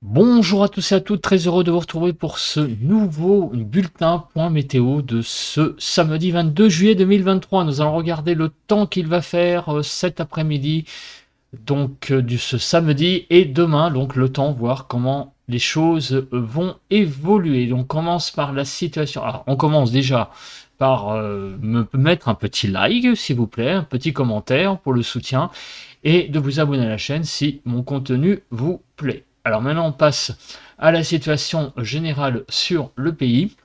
Bonjour à tous et à toutes, très heureux de vous retrouver pour ce nouveau bulletin point météo de ce samedi 22 juillet 2023. Nous allons regarder le temps qu'il va faire cet après-midi, donc ce samedi et demain, donc le temps, voir comment les choses vont évoluer. Donc on commence par la situation. Alors on commence déjà par me mettre un petit like s'il vous plaît, un petit commentaire pour le soutien et de vous abonner à la chaîne si mon contenu vous plaît. Alors maintenant on passe à la situation générale sur le pays.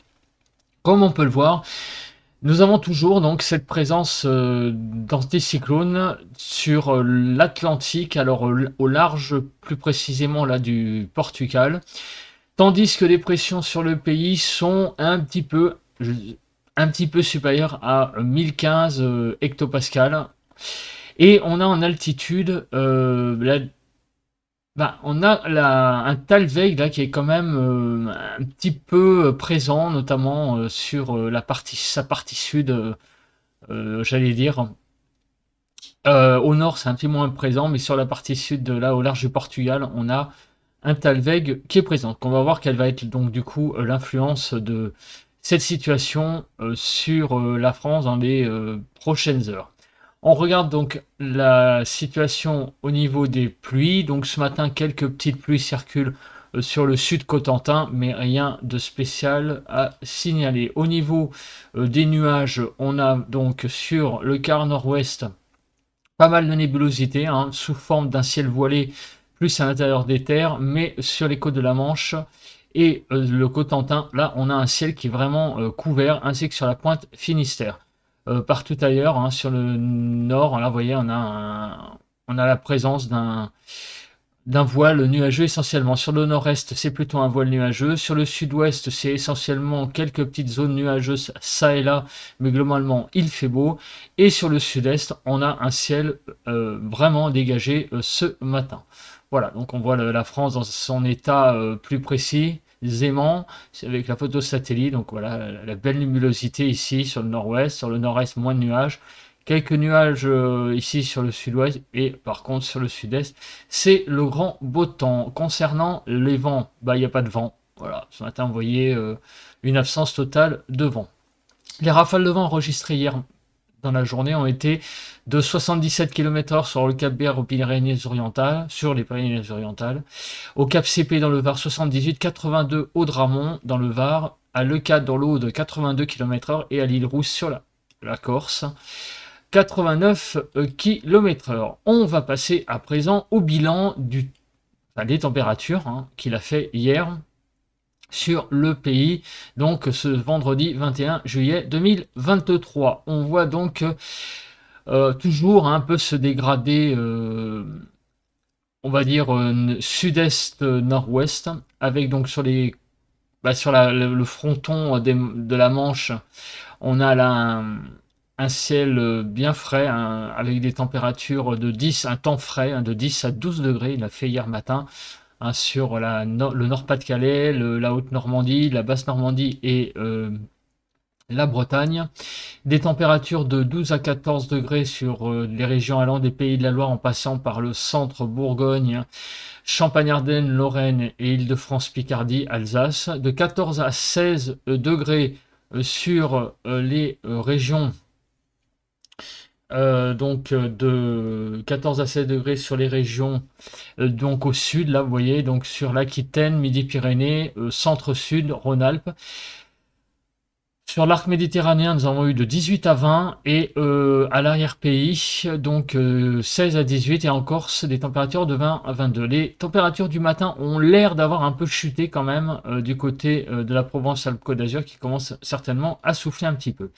Comme on peut le voir, nous avons toujours donc cette présence d'anticyclones sur l'Atlantique, alors au large plus précisément là du Portugal, tandis que les pressions sur le pays sont un petit peu supérieures à 1015 hectopascales. Et on a en altitude on a un Talweg là qui est quand même un petit peu présent, notamment sur sa partie sud, j'allais dire. Au nord, c'est un petit moins présent, mais sur la partie sud, là, au large du Portugal, on a un Talweg qui est présent. On va voir quelle va être donc du coup l'influence de cette situation sur la France dans les prochaines heures. On regarde donc la situation au niveau des pluies. Donc ce matin, quelques petites pluies circulent sur le sud Cotentin, mais rien de spécial à signaler. Au niveau des nuages, on a donc sur le quart nord-ouest pas mal de nébulosité, hein, sous forme d'un ciel voilé, plus à l'intérieur des terres, mais sur les côtes de la Manche et le Cotentin, là on a un ciel qui est vraiment couvert, ainsi que sur la pointe Finistère. Partout ailleurs, hein, sur le nord, là vous voyez, on a la présence d'un voile nuageux essentiellement. Sur le nord-est, c'est plutôt un voile nuageux. Sur le sud-ouest, c'est essentiellement quelques petites zones nuageuses, ça et là, mais globalement, il fait beau. Et sur le sud-est, on a un ciel vraiment dégagé ce matin. Voilà, donc on voit la France dans son état plus précis, aisément, avec la photo satellite. Donc voilà, la belle nubulosité ici sur le nord-ouest. Sur le nord-est, moins de nuages. Quelques nuages ici sur le sud-ouest et par contre sur le sud-est, c'est le grand beau temps. Concernant les vents, il n'y a pas de vent. Voilà, ce matin, vous voyez une absence totale de vent. Les rafales de vent enregistrées hier dans la journée ont été de 77 km/h sur le Cap Vert aux Pyrénées-Orientales, sur les Pyrénées-Orientales, au Cap CP dans le Var 78, 82 au Dramont dans le Var, à Leucate dans l'Aude 82 km/h et à l'île Rousse sur la Corse 89 km/h. On va passer à présent au bilan des températures qu'il a fait hier sur le pays, donc ce vendredi 21 juillet 2023. On voit donc toujours un peu se dégrader, on va dire sud-est, nord-ouest, avec donc sur le fronton de la Manche, on a là un ciel bien frais, avec des températures un temps frais, de 10 à 12 degrés, il a fait hier matin, sur le Nord-Pas-de-Calais, la Haute-Normandie, la Basse-Normandie et la Bretagne. Des températures de 12 à 14 degrés sur les régions allant des Pays de la Loire en passant par le centre Bourgogne, Champagne-Ardenne, Lorraine et Île-de-France-Picardie, Alsace. De 14 à 16 degrés sur les régions donc de 14 à 16 degrés sur les régions donc au sud, là vous voyez, donc sur l'Aquitaine, Midi-Pyrénées, centre-sud, Rhône-Alpes. Sur l'arc méditerranéen, nous avons eu de 18 à 20 et à l'arrière-pays, donc 16 à 18 et en Corse, des températures de 20 à 22. Les températures du matin ont l'air d'avoir un peu chuté quand même du côté de la Provence-Alpes-Côte d'Azur qui commence certainement à souffler un petit peu.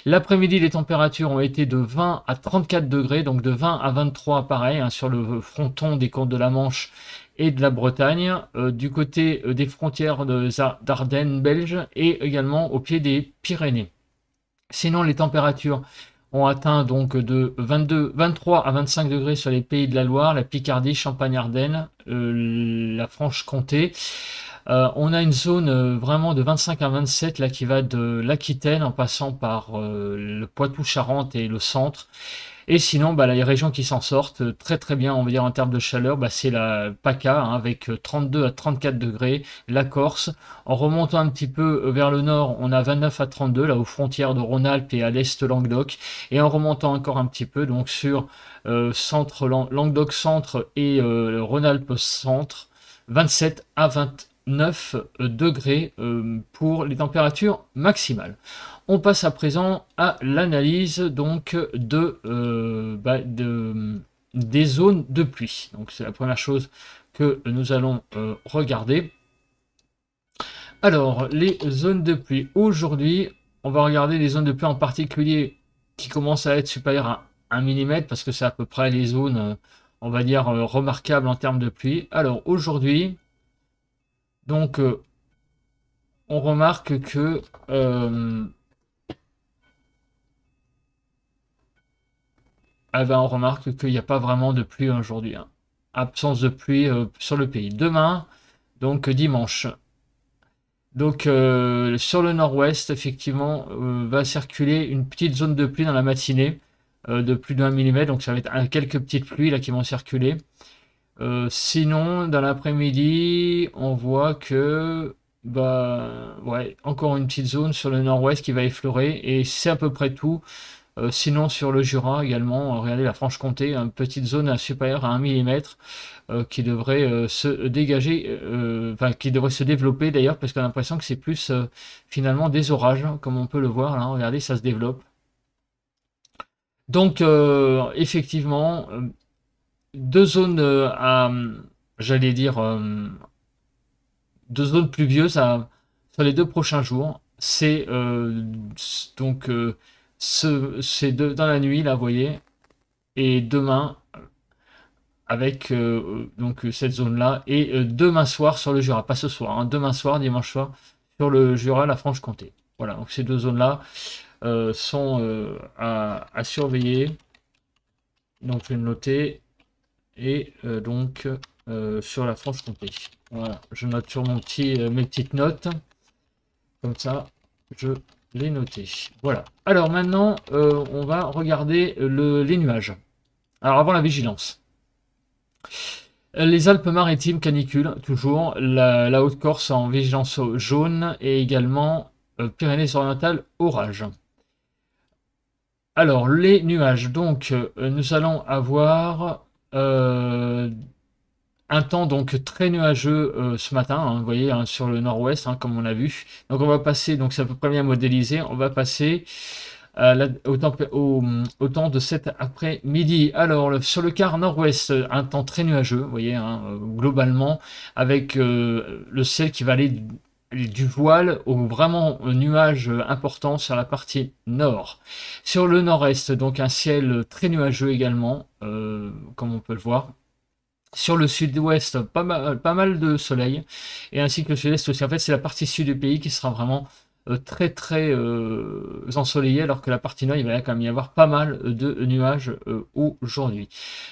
L'après-midi, les températures ont été de 20 à 34 degrés, donc de 20 à 23 pareil, sur le fronton des côtes de la Manche et de la Bretagne, du côté des frontières d'Ardennes belges et également au pied des Pyrénées. Sinon, les températures ont atteint donc de 23 à 25 degrés sur les Pays de la Loire, la Picardie, Champagne-Ardenne, la Franche-Comté. On a une zone vraiment de 25 à 27 là qui va de l'Aquitaine en passant par le Poitou-Charentes et le centre. Et sinon, bah, les régions qui s'en sortent très très bien, on va dire en termes de chaleur, bah, c'est la PACA hein, avec 32 à 34 degrés, la Corse. En remontant un petit peu vers le nord, on a 29 à 32, là aux frontières de Rhône-Alpes et à l'est Languedoc. Et en remontant encore un petit peu, donc sur centre Languedoc centre et Rhône-Alpes centre, 27 à 29 degrés pour les températures maximales. On passe à présent à l'analyse donc des zones de pluie. Donc c'est la première chose que nous allons regarder. Alors, les zones de pluie. Aujourd'hui, on va regarder les zones de pluie en particulier qui commencent à être supérieures à 1 mm parce que c'est à peu près les zones, on va dire, remarquables en termes de pluie. Alors, aujourd'hui, donc, on remarque que on remarque qu'il n'y a pas vraiment de pluie aujourd'hui. Hein. Absence de pluie sur le pays. Demain, donc dimanche. Donc sur le nord-ouest, effectivement, va circuler une petite zone de pluie dans la matinée de plus d'1 mm. Donc ça va être quelques petites pluies là qui vont circuler. Sinon, dans l'après-midi, on voit que bah ouais, encore une petite zone sur le nord-ouest qui va effleurer et c'est à peu près tout. Sinon sur le Jura également, regardez la Franche-Comté, une petite zone supérieure à 1 mm qui devrait se dégager, enfin qui devrait se développer d'ailleurs, parce qu'on a l'impression que c'est plus finalement des orages, hein, comme on peut le voir là, regardez, ça se développe. Donc effectivement, deux zones j'allais dire, deux zones pluvieuses sur les 2 prochains jours. C'est donc c'est dans la nuit, là, vous voyez, et demain, avec donc cette zone-là, et demain soir sur le Jura, pas ce soir, hein, demain soir, dimanche soir, sur le Jura, la Franche-Comté. Voilà, donc ces deux zones-là sont à surveiller. Donc je vais le noter, et donc sur la Franche-Comté. Voilà, je note sur mon mes petites notes, comme ça, je les noter. Voilà. Alors maintenant, on va regarder les nuages. Alors avant la vigilance. Les Alpes-Maritimes canicule, toujours. La Haute-Corse en vigilance jaune et également Pyrénées-Orientales orage. Alors les nuages. Donc nous allons avoir un temps donc très nuageux ce matin, hein, vous voyez, hein, sur le nord-ouest, hein, comme on a vu. Donc on va passer, donc c'est à peu près bien modélisé, on va passer au temps de cet après-midi. Alors sur le quart nord-ouest, un temps très nuageux, vous voyez, hein, globalement, avec le ciel qui va aller du voile au vraiment nuage important sur la partie nord. Sur le nord-est, donc un ciel très nuageux également, comme on peut le voir. Sur le sud-ouest, pas mal de soleil, et ainsi que le sud-est aussi. En fait, c'est la partie sud du pays qui sera vraiment très très ensoleillée, alors que la partie nord, il va quand même y avoir pas mal de nuages aujourd'hui.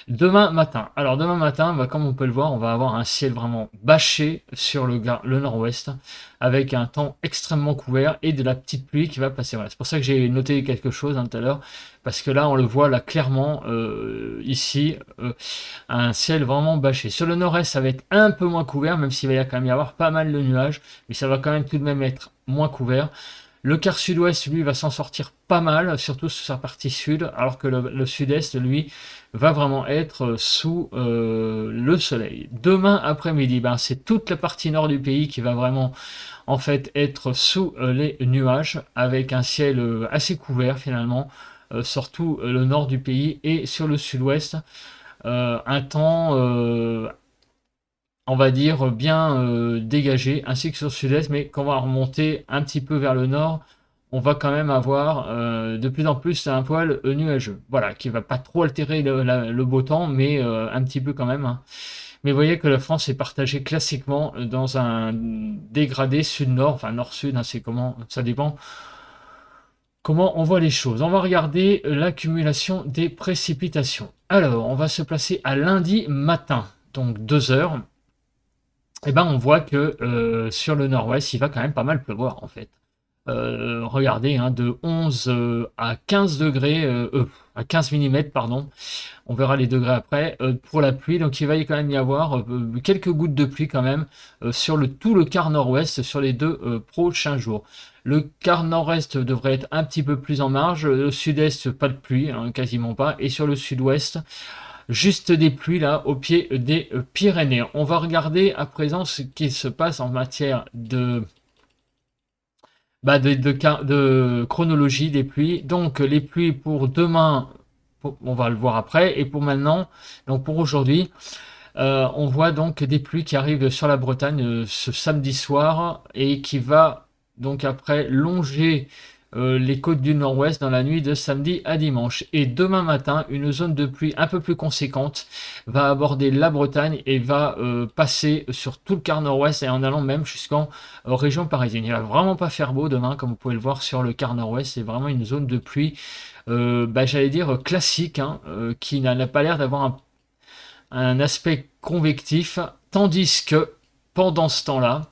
Demain matin, alors demain matin, bah, comme on peut le voir, on va avoir un ciel vraiment bâché sur le nord-ouest, avec un temps extrêmement couvert et de la petite pluie qui va passer. Voilà. C'est pour ça que j'ai noté quelque chose tout à l'heure, parce que là, on le voit là clairement, ici, un ciel vraiment bâché. Sur le nord-est, ça va être un peu moins couvert, même s'il va quand même y avoir pas mal de nuages, mais ça va quand même tout de même être moins couvert. Le quart sud-ouest, lui, va s'en sortir pas mal, surtout sur sa partie sud, alors que le sud-est, lui, va vraiment être sous le soleil. Demain après-midi, ben, c'est toute la partie nord du pays qui va vraiment, en fait, être sous les nuages, avec un ciel assez couvert, finalement, surtout le nord du pays, et sur le sud-ouest, un temps on va dire bien dégagé, ainsi que sur le sud-est, mais quand on va remonter un petit peu vers le nord, on va quand même avoir de plus en plus un poil nuageux. Voilà, qui va pas trop altérer le beau temps, mais un petit peu quand même. Hein. Mais vous voyez que la France est partagée classiquement dans un dégradé sud-nord, enfin nord-sud, hein, c'est comment, ça dépend comment on voit les choses. On va regarder l'accumulation des précipitations. Alors, on va se placer à lundi matin, donc 2 heures. Et ben on voit que sur le nord-ouest, il va quand même pas mal pleuvoir en fait. Regardez, hein, de 11 à 15 degrés, à 15 mm, pardon. On verra les degrés après. Pour la pluie, donc il va quand même y avoir quelques gouttes de pluie quand même sur tout le quart nord-ouest sur les 2 prochains jours. Le quart nord-est devrait être un petit peu plus en marge. Le sud-est, pas de pluie, hein, quasiment pas. Et sur le sud-ouest, juste des pluies là au pied des Pyrénées. On va regarder à présent ce qui se passe en matière de chronologie des pluies. Donc les pluies pour demain, on va le voir après, et pour maintenant, donc pour aujourd'hui, on voit donc des pluies qui arrivent sur la Bretagne ce samedi soir et qui va donc après longer les côtes du nord-ouest dans la nuit de samedi à dimanche. Et demain matin, une zone de pluie un peu plus conséquente va aborder la Bretagne et va passer sur tout le quart nord-ouest et en allant même jusqu'en région parisienne. Il va vraiment pas faire beau demain, comme vous pouvez le voir sur le quart nord-ouest. C'est vraiment une zone de pluie, j'allais dire classique, hein, qui n'a pas l'air d'avoir un aspect convectif, tandis que pendant ce temps-là,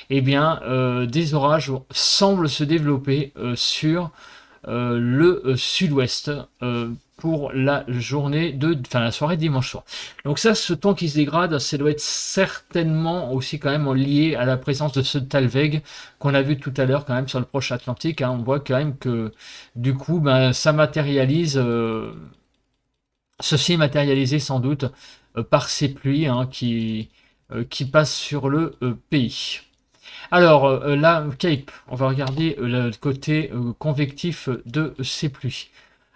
eh bien, des orages semblent se développer sur le sud-ouest pour la journée la soirée de dimanche soir. Donc ça, ce temps qui se dégrade, ça doit être certainement aussi quand même lié à la présence de ce Talveg qu'on a vu tout à l'heure quand même sur le proche Atlantique. Hein. On voit quand même que du coup, ça matérialise, ceci est matérialisé sans doute par ces pluies, hein, qui passent sur le pays. Alors, la Cape, on va regarder le côté convectif de ces pluies.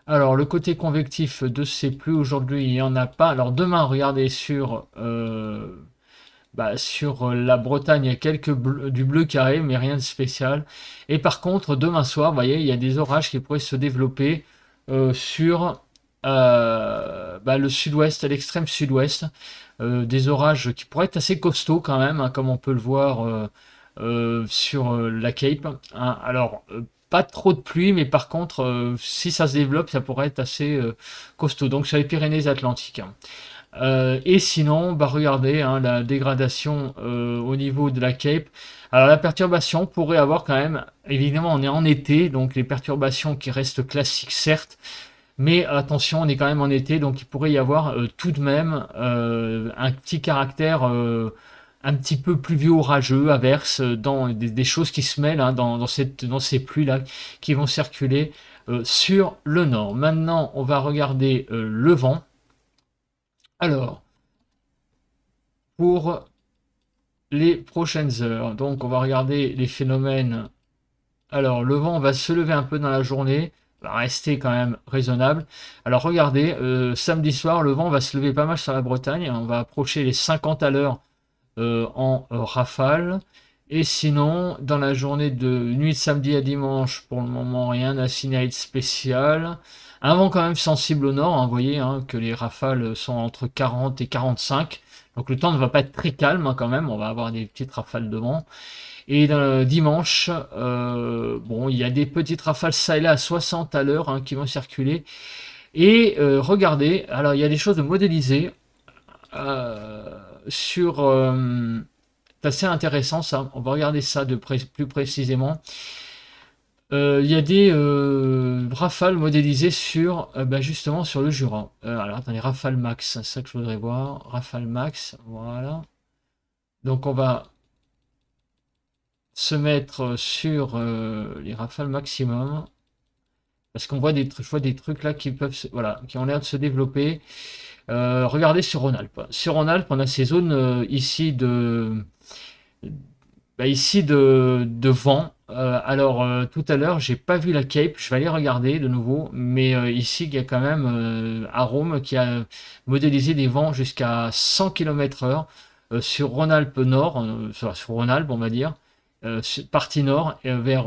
Alors, le côté convectif de ces pluies, aujourd'hui, il n'y en a pas. Alors, demain, regardez sur la Bretagne, il y a du bleu carré, mais rien de spécial. Et par contre, demain soir, vous voyez, il y a des orages qui pourraient se développer sur le sud-ouest, à l'extrême sud-ouest. Des orages qui pourraient être assez costauds quand même, hein, comme on peut le voir sur la Cape. Hein. Alors, pas trop de pluie, mais par contre, si ça se développe, ça pourrait être assez costaud. Donc sur les Pyrénées-Atlantiques. Et sinon, regardez, hein, la dégradation au niveau de la Cape. Alors la perturbation pourrait avoir quand même, évidemment on est en été, donc les perturbations qui restent classiques certes, mais attention, on est quand même en été, donc il pourrait y avoir tout de même un petit caractère un petit peu pluvieux, orageux, averse, dans des choses qui se mêlent, hein, dans ces pluies-là qui vont circuler sur le nord. Maintenant, on va regarder le vent. Alors, pour les prochaines heures, donc on va regarder les phénomènes. Alors, le vent va se lever un peu dans la journée, va rester quand même raisonnable. Alors, regardez, samedi soir, le vent va se lever pas mal sur la Bretagne. On va approcher les 50 à l'heure en rafale. Et sinon, dans la journée de nuit de samedi à dimanche, pour le moment, rien à signaler de spécial. Un vent quand même sensible au nord, hein, vous voyez hein, que les rafales sont entre 40 et 45. Donc le temps ne va pas être très calme hein, quand même, on va avoir des petites rafales de vent. Et dimanche, bon, il y a des petites rafales ça et là à 60 à l'heure hein, qui vont circuler. Et regardez, alors il y a des choses modélisées sur... c'est assez intéressant ça, on va regarder ça plus précisément. Il y a des rafales modélisées sur justement sur le Jura. Alors attendez, rafale max, c'est ça que je voudrais voir. Rafale max, voilà. Donc on va se mettre sur les rafales maximum. Parce qu'on voit je vois des trucs là qui peuvent qui ont l'air de se développer. Regardez sur Rhône-Alpes. Sur Rhône-Alpes, on a ces zones ici de vent. Alors tout à l'heure, j'ai pas vu la Cape, je vais aller regarder de nouveau, mais ici il y a quand même Arome qui a modélisé des vents jusqu'à 100 km/h sur Rhône-Alpes Nord, sur Rhône-Alpes on va dire, partie nord vers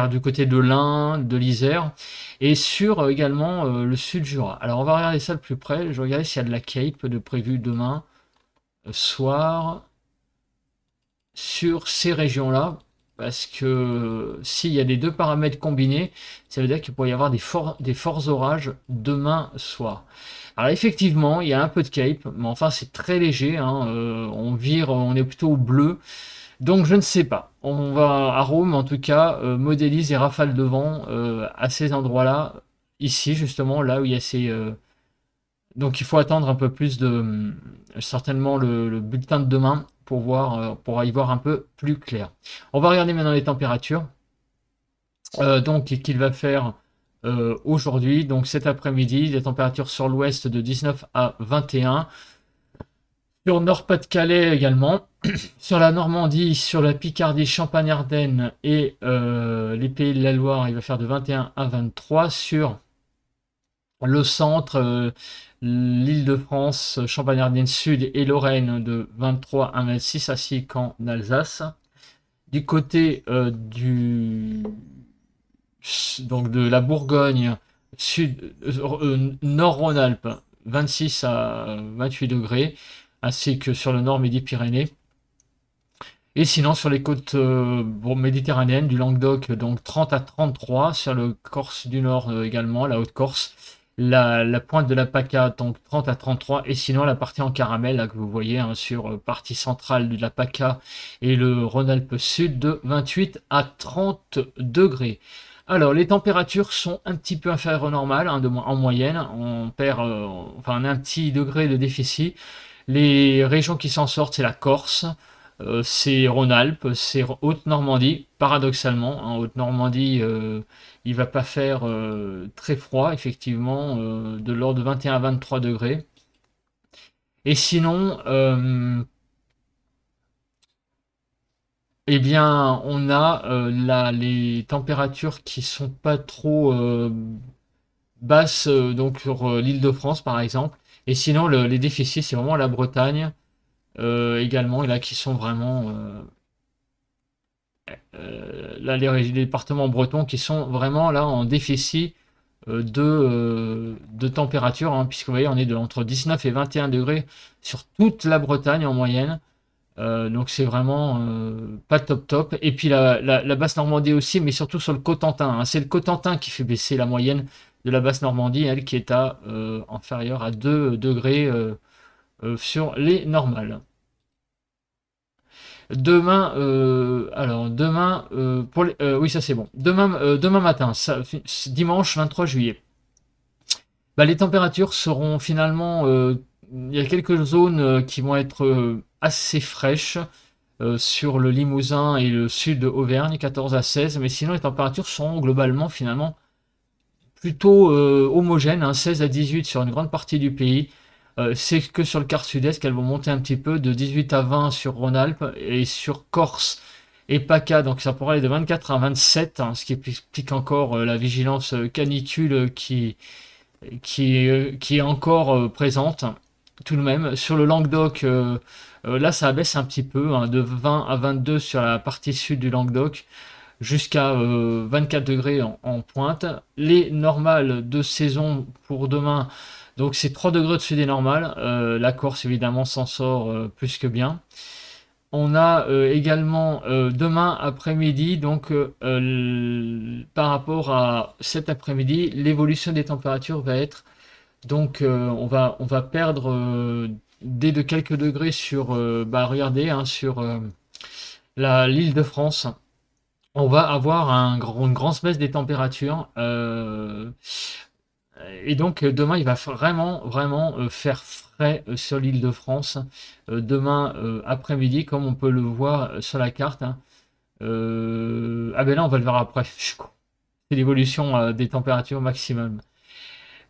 du côté de l'Ain, de l'Isère, et sur également le sud Jura. Alors on va regarder ça de plus près, je vais regarder s'il y a de la Cape de prévu demain soir sur ces régions-là, parce que s'il y a les deux paramètres combinés, ça veut dire qu'il pourrait y avoir des forts orages demain soir. Alors effectivement, il y a un peu de Cape, mais enfin c'est très léger, hein, on est plutôt au bleu, Donc je ne sais pas. On va à Rome, en tout cas, modélise des rafales de vent à ces endroits-là. Ici, justement, là où il y a ces... Donc il faut attendre un peu plus de... certainement le bulletin de demain pour voir, pour y voir un peu plus clair. On va regarder maintenant les températures. Donc qu'il va faire aujourd'hui, donc cet après-midi, des températures sur l'ouest de 19 à 21. Sur Nord-Pas-de-Calais également. Sur la Normandie, sur la Picardie, Champagne-Ardenne et les Pays de la Loire, il va faire de 21 à 23. Sur le centre, l'Île-de-France, Champagne-Ardenne Sud et Lorraine de 23 à 26, ainsi qu'en Alsace. Du côté donc de la Bourgogne, Nord-Rhône-Alpes, 26 à 28 degrés, ainsi que sur le nord Midi-Pyrénées. Et sinon, sur les côtes méditerranéennes du Languedoc, donc 30 à 33, sur le Corse du Nord également, la Haute-Corse, la pointe de la PACA, donc 30 à 33, et sinon la partie en caramel, là, que vous voyez hein, sur partie centrale de la PACA et le Rhône-Alpes Sud, de 28 à 30 degrés. Alors, les températures sont un petit peu inférieures au normal, hein, en moyenne, on perd, enfin, on a un petit degré de déficit. Les régions qui s'en sortent, c'est la Corse, c'est Rhône-Alpes, c'est Haute-Normandie, paradoxalement. En Haute-Normandie, il va pas faire très froid, effectivement, de l'ordre de 21 à 23 degrés. Et sinon, eh bien, on a les températures qui sont pas trop basses, donc sur l'Île-de-France, par exemple. Et sinon, les déficits, c'est vraiment la Bretagne également, et là qui sont vraiment là les départements bretons qui sont vraiment là en déficit de température, hein, puisque vous voyez on est entre 19 et 21 degrés sur toute la Bretagne en moyenne. Donc c'est vraiment pas top top. Et puis la basse Normandie aussi, mais surtout sur le Cotentin, hein. C'est le Cotentin qui fait baisser la moyenne de la basse Normandie, elle qui est à inférieure à 2 degrés sur les normales. Demain, alors demain, oui ça c'est bon. Demain matin, dimanche 23 juillet. Bah, les températures seront finalement, il y a quelques zones qui vont être assez fraîches sur le Limousin et le sud de Auvergne, 14 à 16, mais sinon les températures sont globalement finalement plutôt homogènes, hein, 16 à 18 sur une grande partie du pays. C'est que sur le quart sud-est qu'elles vont monter un petit peu, de 18 à 20 sur Rhône-Alpes et sur Corse et PACA, donc ça pourrait aller de 24 à 27, hein, ce qui explique encore la vigilance canicule qui est encore présente tout de même. Sur le Languedoc, là ça baisse un petit peu, hein, de 20 à 22 sur la partie sud du Languedoc, jusqu'à 24 degrés en pointe. Les normales de saison pour demain, donc c'est 3 degrés au-dessus des normales. La Corse évidemment s'en sort plus que bien. On a également demain après-midi, donc par rapport à cet après-midi, l'évolution des températures va être, donc on va perdre dès de quelques degrés sur, bah regardez, hein, sur l'île de France. On va avoir une grande baisse des températures. Et donc demain, il va vraiment faire frais sur l'île de France. Demain après-midi, comme on peut le voir sur la carte, hein. Ah ben là, on va le voir après. C'est l'évolution des températures maximum.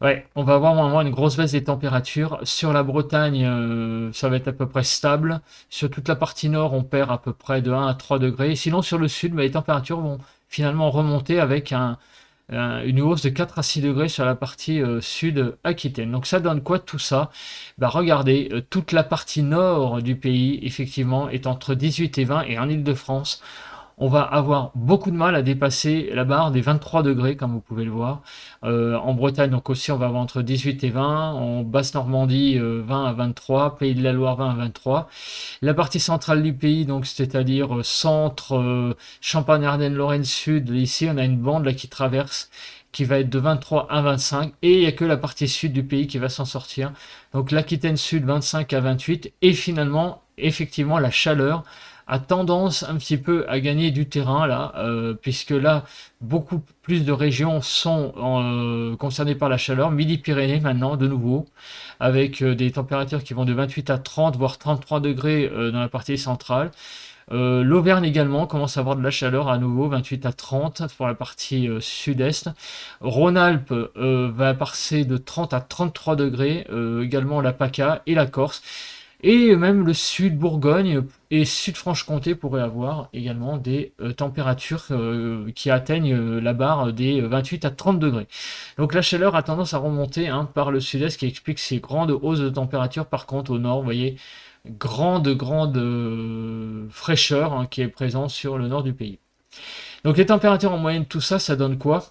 Ouais, on va avoir vraiment une grosse baisse des températures. Sur la Bretagne, ça va être à peu près stable. Sur toute la partie nord, on perd à peu près de 1 à 3 degrés. Sinon, sur le sud, bah, les températures vont finalement remonter avec une hausse de 4 à 6 degrés sur la partie sud Aquitaine. Donc ça donne quoi tout ça? Bah regardez, toute la partie nord du pays, effectivement, est entre 18 et 20, et en Île-de-France, on va avoir beaucoup de mal à dépasser la barre des 23 degrés, comme vous pouvez le voir. En Bretagne, donc aussi, on va avoir entre 18 et 20. En Basse-Normandie, 20 à 23. Pays de la Loire, 20 à 23. La partie centrale du pays, donc c'est-à-dire centre, Champagne-Ardenne, Lorraine Sud. Ici, on a une bande là qui traverse, qui va être de 23 à 25. Et il n'y a que la partie sud du pays qui va s'en sortir. Donc l'Aquitaine Sud, 25 à 28. Et finalement, effectivement, la chaleur a tendance un petit peu à gagner du terrain là, puisque là, beaucoup plus de régions sont concernées par la chaleur. Midi-Pyrénées maintenant, de nouveau, avec des températures qui vont de 28 à 30, voire 33 degrés dans la partie centrale. L'Auvergne également commence à avoir de la chaleur à nouveau, 28 à 30 pour la partie sud-est. Rhône-Alpes va passer de 30 à 33 degrés, également la PACA et la Corse. Et même le sud Bourgogne et sud Franche-Comté pourraient avoir également des températures qui atteignent la barre des 28 à 30 degrés. Donc la chaleur a tendance à remonter hein, par le sud-est qui explique ces grandes hausses de température. Par contre au nord, vous voyez, grande fraîcheur hein, qui est présente sur le nord du pays. Donc les températures en moyenne, tout ça, ça donne quoi?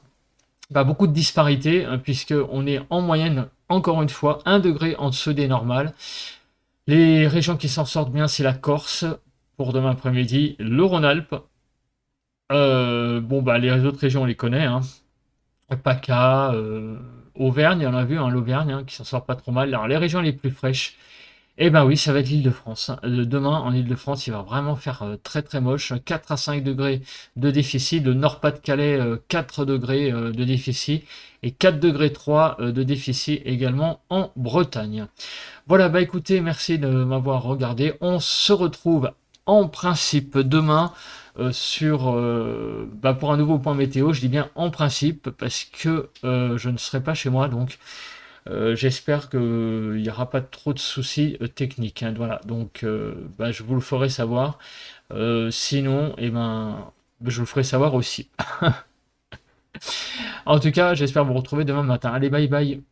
Bah, beaucoup de disparités, hein, puisqu'on est en moyenne, encore une fois, 1 degré en dessous des normales. Les régions qui s'en sortent bien, c'est la Corse, pour demain après-midi, le Rhône-Alpes. Bon, bah, les autres régions, on les connaît. Hein. PACA, Auvergne, on a vu, hein, l'Auvergne, hein, qui s'en sort pas trop mal. Alors, les régions les plus fraîches, eh ben oui, ça va être l'Île-de-France. Demain, en Île-de-France, il va vraiment faire très très moche. 4 à 5 degrés de déficit. Le Nord-Pas-de-Calais, 4 degrés de déficit. Et 4 degrés 3 de déficit également en Bretagne. Voilà, bah écoutez, merci de m'avoir regardé. On se retrouve en principe demain pour un nouveau point météo. Je dis bien en principe parce que je ne serai pas chez moi, donc j'espère qu'il n'y aura pas trop de soucis techniques. Hein, voilà, donc je vous le ferai savoir. Sinon, eh ben, je vous le ferai savoir aussi. En tout cas, j'espère vous retrouver demain matin. Allez, bye bye.